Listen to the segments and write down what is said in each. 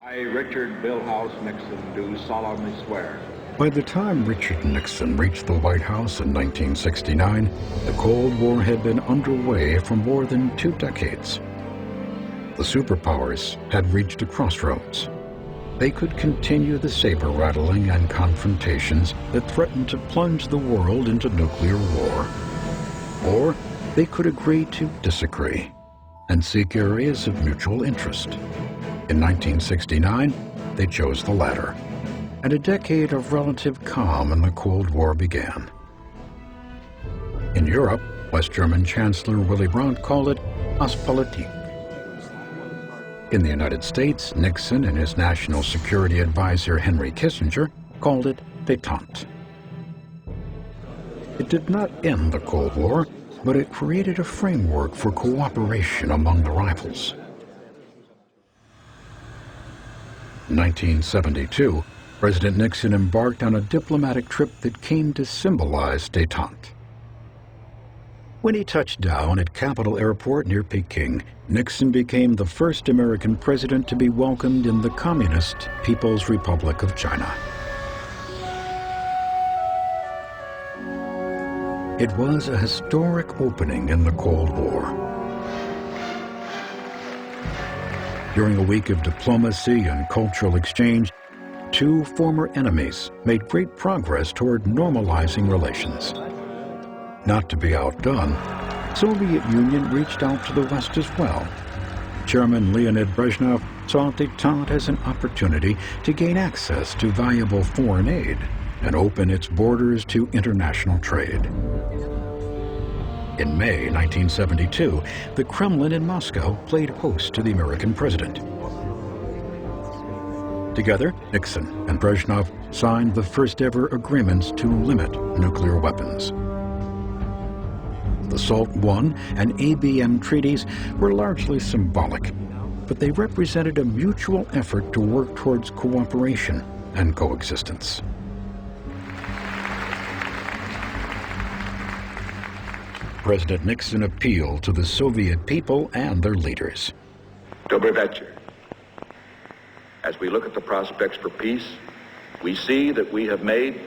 I, Richard Billhouse Nixon, do solemnly swear. By the time Richard Nixon reached the White House in 1969, the Cold War had been underway for more than 2 decades. The superpowers had reached a crossroads. They could continue the saber-rattling and confrontations that threatened to plunge the world into nuclear war. Or they could agree to disagree and seek areas of mutual interest. In 1969, they chose the latter, and a decade of relative calm in the Cold War began. In Europe, West German Chancellor Willy Brandt called it Ostpolitik. In the United States, Nixon and his National Security Advisor Henry Kissinger called it Detente. It did not end the Cold War, but it created a framework for cooperation among the rivals. In 1972, President Nixon embarked on a diplomatic trip that came to symbolize détente. When he touched down at Capitol Airport near Peking, Nixon became the first American president to be welcomed in the Communist People's Republic of China. It was a historic opening in the Cold War. During a week of diplomacy and cultural exchange, 2 former enemies made great progress toward normalizing relations. Not to be outdone, Soviet Union reached out to the West as well. Chairman Leonid Brezhnev saw détente as an opportunity to gain access to valuable foreign aid and open its borders to international trade. In May 1972, the Kremlin in Moscow played host to the American president. Together, Nixon and Brezhnev signed the first-ever agreements to limit nuclear weapons. The SALT I and ABM treaties were largely symbolic, but they represented a mutual effort to work towards cooperation and coexistence. President Nixon appealed to the Soviet people and their leaders. Dobry večer. As we look at the prospects for peace, we see that we have made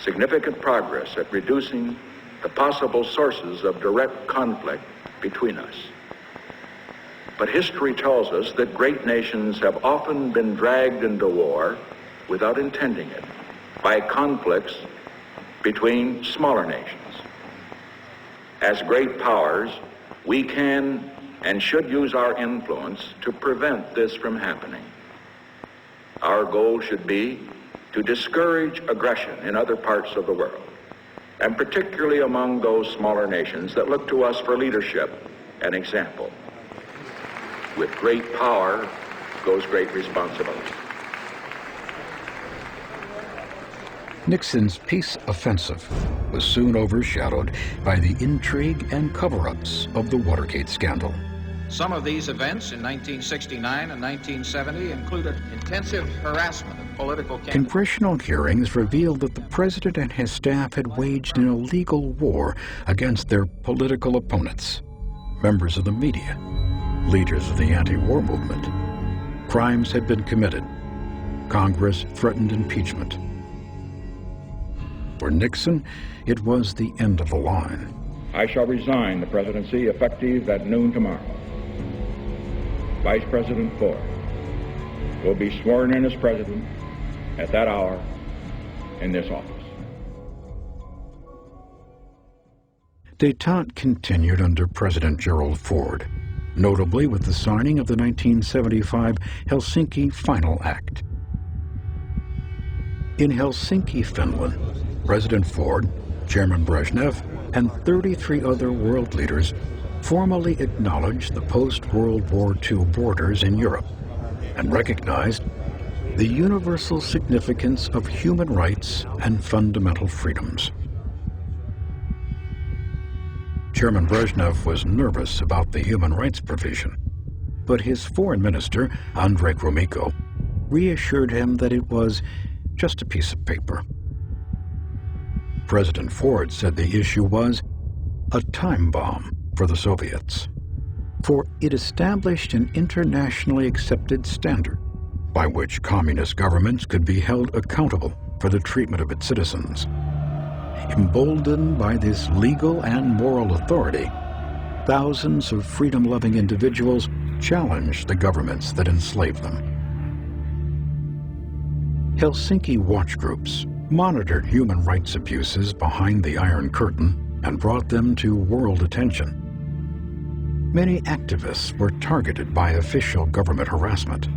significant progress at reducing the possible sources of direct conflict between us. But history tells us that great nations have often been dragged into war without intending it by conflicts between smaller nations. As great powers, we can and should use our influence to prevent this from happening. Our goal should be to discourage aggression in other parts of the world, and particularly among those smaller nations that look to us for leadership and example. With great power goes great responsibility. Nixon's peace offensive was soon overshadowed by the intrigue and cover-ups of the Watergate scandal. Some of these events in 1969 and 1970 included intensive harassment of political candidates. Congressional hearings revealed that the president and his staff had waged an illegal war against their political opponents, members of the media, leaders of the anti-war movement. Crimes had been committed. Congress threatened impeachment. For Nixon, it was the end of the line. I shall resign the presidency effective at noon tomorrow. Vice President Ford will be sworn in as president at that hour in this office. Détente continued under President Gerald Ford, notably with the signing of the 1975 Helsinki Final Act. In Helsinki, Finland, President Ford, Chairman Brezhnev, and 33 other world leaders formally acknowledged the post-World War II borders in Europe and recognized the universal significance of human rights and fundamental freedoms. Chairman Brezhnev was nervous about the human rights provision, but his foreign minister, Andrei Gromyko, reassured him that it was just a piece of paper. President Ford said the issue was a time bomb for the Soviets, for it established an internationally accepted standard by which communist governments could be held accountable for the treatment of its citizens. Emboldened by this legal and moral authority, thousands of freedom-loving individuals challenged the governments that enslaved them. Helsinki watch groups monitored human rights abuses behind the Iron Curtain and brought them to world attention. Many activists were targeted by official government harassment.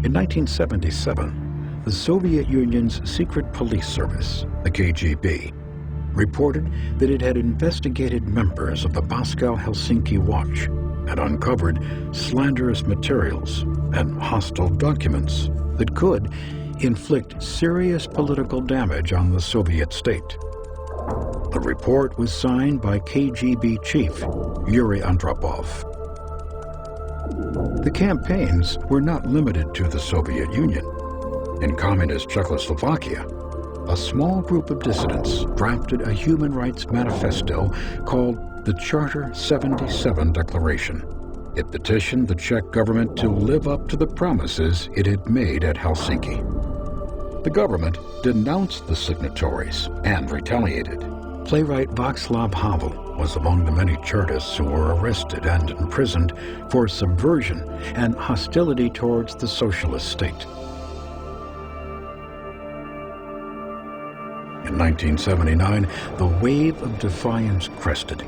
In 1977, the Soviet Union's secret police service, the KGB, reported that it had investigated members of the Moscow-Helsinki Watch and uncovered slanderous materials and hostile documents that could inflict serious political damage on the Soviet state. The report was signed by KGB chief Yuri Andropov. The campaigns were not limited to the Soviet Union. In communist Czechoslovakia, a small group of dissidents drafted a human rights manifesto called the Charter 77 Declaration. It petitioned the Czech government to live up to the promises it had made at Helsinki. The government denounced the signatories and retaliated. Playwright Václav Havel was among the many Chartists who were arrested and imprisoned for subversion and hostility towards the socialist state. In 1979, the wave of defiance crested.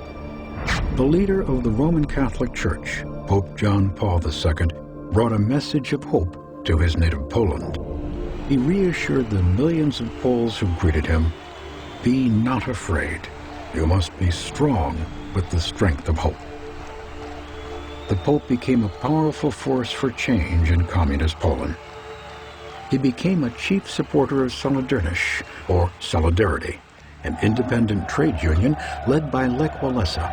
The leader of the Roman Catholic Church, Pope John Paul II, brought a message of hope to his native Poland. He reassured the millions of Poles who greeted him, "Be not afraid. You must be strong with the strength of hope." The Pope became a powerful force for change in communist Poland. He became a chief supporter of Solidarność, or Solidarity, an independent trade union led by Lech Walesa,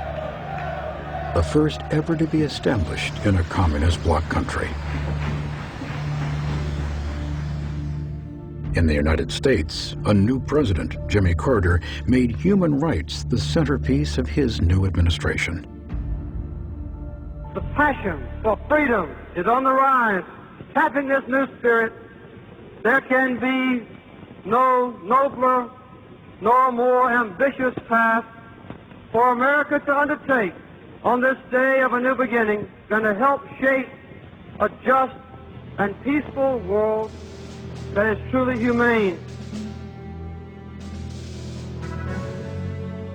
the first ever to be established in a communist bloc country. In the United States, a new president, Jimmy Carter, made human rights the centerpiece of his new administration. The passion for freedom is on the rise. Tapping this new spirit, there can be no nobler nor more ambitious task for America to undertake on this day of a new beginning than to help shape a just and peaceful world that is truly humane.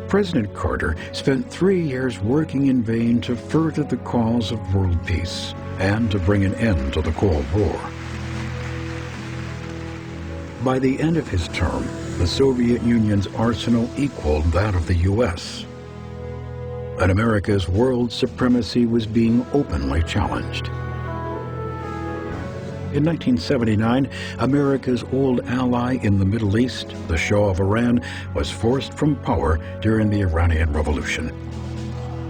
President Carter spent 3 years working in vain to further the cause of world peace and to bring an end to the Cold War. By the end of his term, the Soviet Union's arsenal equaled that of the U.S., and America's world supremacy was being openly challenged. In 1979, America's old ally in the Middle East, the Shah of Iran, was forced from power during the Iranian Revolution.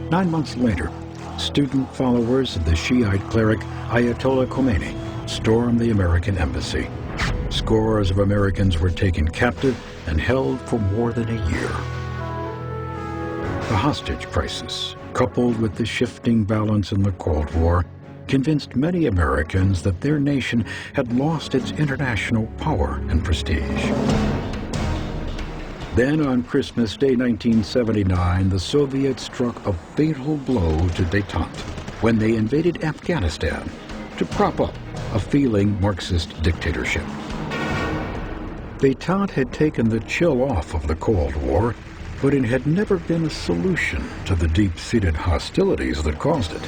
9 months later, student followers of the Shiite cleric Ayatollah Khomeini stormed the American embassy. Scores of Americans were taken captive and held for more than a year. The hostage crisis, coupled with the shifting balance in the Cold War, convinced many Americans that their nation had lost its international power and prestige. Then on Christmas Day 1979, the Soviets struck a fatal blow to Detente when they invaded Afghanistan to prop up a failing Marxist dictatorship. Detente had taken the chill off of the Cold War, but it had never been a solution to the deep-seated hostilities that caused it.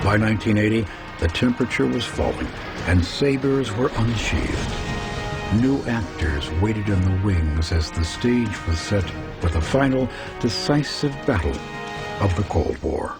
By 1980, the temperature was falling, and sabers were unsheathed. New actors waited in the wings as the stage was set for the final, decisive battle of the Cold War.